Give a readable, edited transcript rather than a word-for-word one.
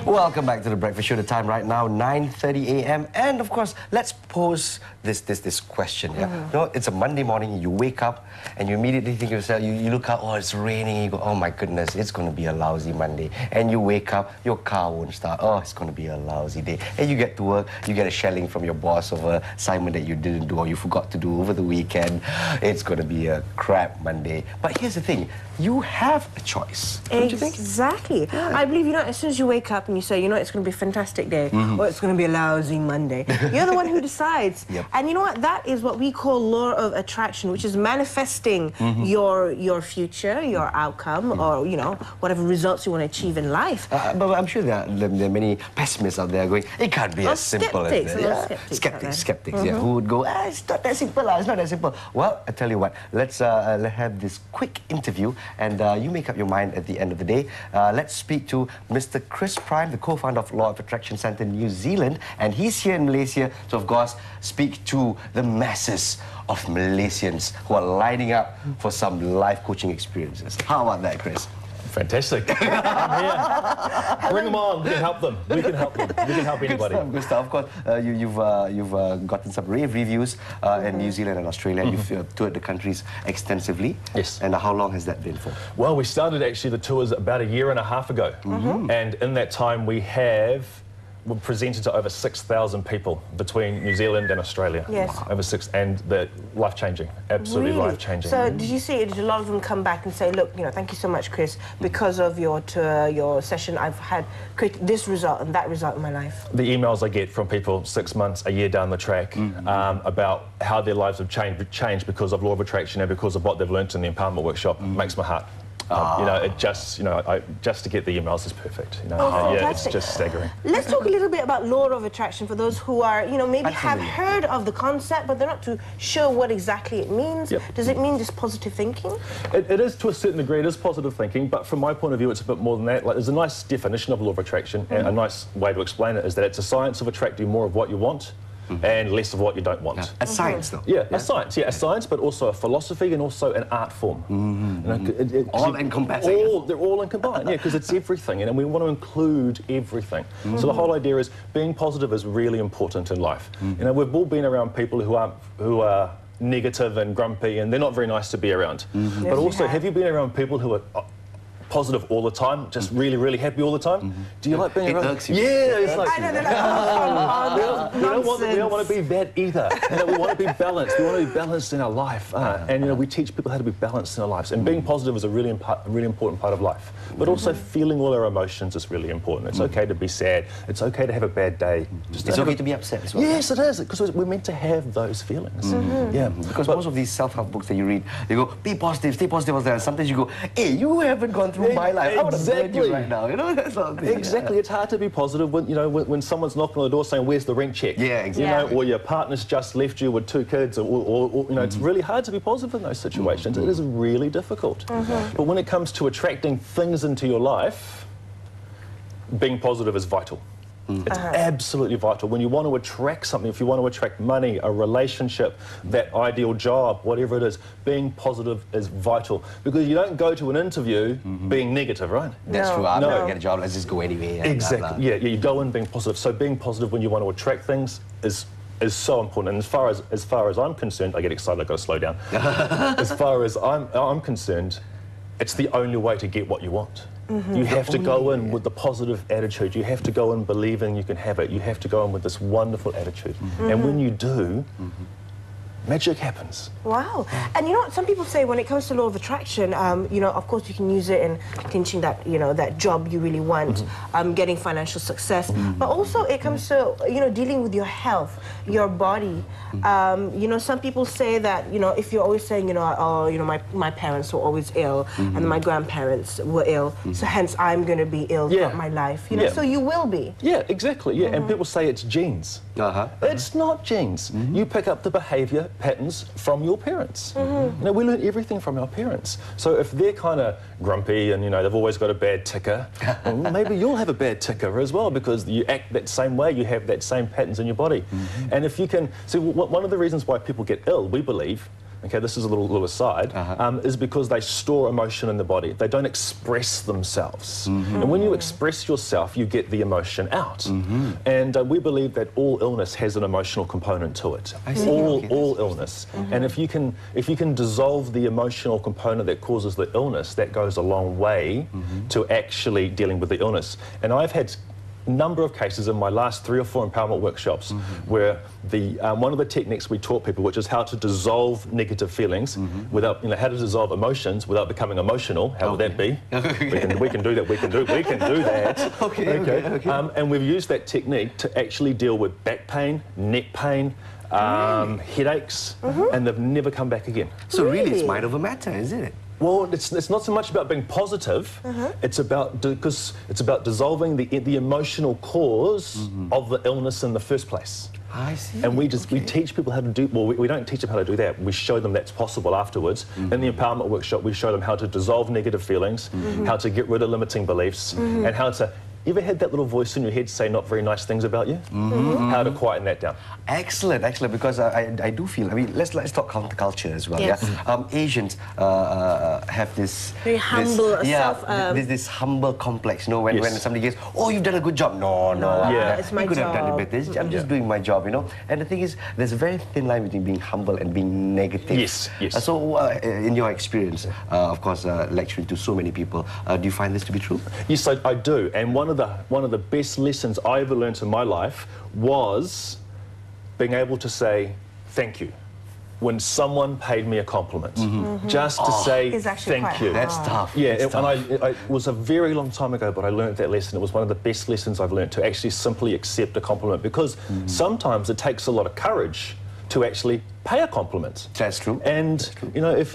Welcome back to the Breakfast Show. The time right now, 9:30 a.m. And of course, let's pose this question. Yeah, you know, it's a Monday morning. You wake up and you immediately think to yourself. You look out. Oh, it's raining. You go, oh my goodness, it's going to be a lousy Monday. And you wake up, your car won't start. Oh, it's going to be a lousy day. And you get to work. You get a shelling from your boss over assignment that you didn't do or you forgot to do over the weekend. It's going to be a crap Monday. But here's the thing: you have a choice. Don't you think? Exactly. Yeah. I believe, you know, as soon as you wake up and you say, you know, it's going to be a fantastic day, or it's going to be a lousy Monday, you're the one who decides. Yep. And you know what? That is what we call law of attraction, which is manifesting your future, your outcome, or, you know, whatever results you want to achieve in life. But I'm sure there are many pessimists out there going, it can't be as simple as that. Skeptics, yeah, who would go, it's not that simple, it's not that simple. Well, I tell you what, let's have this quick interview, and you make up your mind at the end of the day. Let's speak to Mr. Chris Prime, the co-founder of Law of Attraction Centre New Zealand, and he's here in Malaysia to, of course, speak to the masses of Malaysians who are lining up for some life coaching experiences. How about that, Chris? Fantastic. I'm here. Bring them on. We can help them. We can help them. We can help anybody. Good stuff. Of course, you've gotten some rave reviews in New Zealand and Australia. You've toured the countries extensively. Yes. And how long has that been for? Well, we started actually the tours about a year and a half ago. And in that time we we've presented to over 6,000 people between New Zealand and Australia. Yes. Over 6, and they're life-changing, absolutely life-changing. So did you see, did a lot of them come back and say, look, you know, thank you so much, Chris, because of your tour, your session, I've had this result and that result in my life? The emails I get from people 6 months, a year down the track about how their lives have changed because of law of attraction and because of what they've learnt in the empowerment workshop makes my heart. You know, it just, you know, just to get the emails is perfect. You know, yeah, it's just staggering. Let's talk a little bit about law of attraction for those who are, you know, maybe have heard of the concept, but they're not too sure what exactly it means. Does it mean just positive thinking? It is, to a certain degree, it is positive thinking, but from my point of view, it's a bit more than that. Like, there's a nice definition of law of attraction, and a nice way to explain it is that it's a science of attracting more of what you want and less of what you don't want. Yeah. A science, though. Yeah, a science. Yeah, a science, but also a philosophy and also an art form. You know, all encompassing. They're all combined. Yeah, because it's everything, and we want to include everything. So the whole idea is being positive is really important in life. You know, we've all been around people who are negative and grumpy, and they're not very nice to be around. But also, have you been around people who are positive all the time, just really, really happy all the time? Do you like being around? Irks you. Yeah, it's like... we don't want to be that either. You know, we want to be balanced. We want to be balanced in our life. And, you know, we teach people how to be balanced in our lives. And being positive is a really important part of life. But also feeling all our emotions is really important. It's okay to be sad. It's okay to have a bad day. It's okay to be upset as well. Yes, it is, because we're meant to have those feelings. Yeah. Because most of these self-help books that you read, they go, be positive, stay positive. And sometimes you go, hey, you haven't gone through my life. I would have burned you right now. You know, that sort of thing. Exactly. It's hard to be positive when, you know, when someone's knocking on the door saying, where's the rent check? Yeah, exactly. You know, or your partner's just left you with 2 kids, or you know, it's really hard to be positive in those situations. It is really difficult. But when it comes to attracting things into your life, being positive is vital. It's absolutely vital. When you want to attract something, if you want to attract money, a relationship, that ideal job, whatever it is, being positive is vital. Because you don't go to an interview being negative, right? That's true. I'm not going to get a job, let's just go anyway. Exactly. Blah, blah. Yeah, you go in being positive. So being positive when you want to attract things is so important. And as far as I'm concerned, I get excited, I've got to slow down. As far as I'm concerned, it's the only way to get what you want. You have to go in with the positive attitude. You have to go in believing you can have it. You have to go in with this wonderful attitude. And when you do, magic happens. Wow. And you know what, some people say when it comes to law of attraction, you know, of course you can use it in clinching that, you know, that job you really want, getting financial success, but also it comes to, you know, dealing with your health, your body. You know, some people say that, you know, if you're always saying, you know, oh, you know, my parents were always ill and my grandparents were ill, so hence I'm going to be ill throughout my life, you know, so you will be. Yeah, exactly, yeah, and people say it's genes. It's not genes. You pick up the behaviour patterns from your parents. You know, we learn everything from our parents. So if they're kind of grumpy and, you know, they've always got a bad ticker, well, maybe you'll have a bad ticker as well, because you act that same way, you have that same patterns in your body. And if you can, see, one of the reasons why people get ill, we believe, okay, this is a little aside, is because they store emotion in the body. They don't express themselves. And when you express yourself, you get the emotion out. And we believe that all illness has an emotional component to it. All illness. And if you can dissolve the emotional component that causes the illness, that goes a long way to actually dealing with the illness. And I've had number of cases in my last 3 or 4 empowerment workshops where one of the techniques we taught people, which is how to dissolve negative feelings without, you know, how to dissolve emotions without becoming emotional. How would that be? we can do that. We can do that. Okay. And we've used that technique to actually deal with back pain, neck pain, headaches, and they've never come back again. So really, it's mind over matter, isn't it? Well, it's not so much about being positive. It's about dissolving the emotional cause of the illness in the first place. I see. And we teach people how to do. Well, we don't teach them how to do that. We show them that's possible afterwards. In the empowerment workshop, we show them how to dissolve negative feelings, how to get rid of limiting beliefs, and how to. You ever had that little voice in your head say not very nice things about you? How to quieten that down. Excellent, because I do feel, I mean, let's talk counterculture as well. Yes. Yeah? Asians have this... Very humble, this humble complex, you know, when somebody gets, oh, you've done a good job. No, it's my you could job. have done it better. I'm just doing my job, you know. And the thing is, there's a very thin line between being humble and being negative. Yes. So, in your experience, of course, lecturing to so many people, do you find this to be true? Yes, I do. And one of the best lessons I ever learned in my life was being able to say thank you when someone paid me a compliment. Just to say thank you. That's tough. Yeah, That's and tough. it was a very long time ago, but I learned that lesson. It was one of the best lessons I've learned, to actually simply accept a compliment, because sometimes it takes a lot of courage to actually pay a compliment. That's true. And you know, if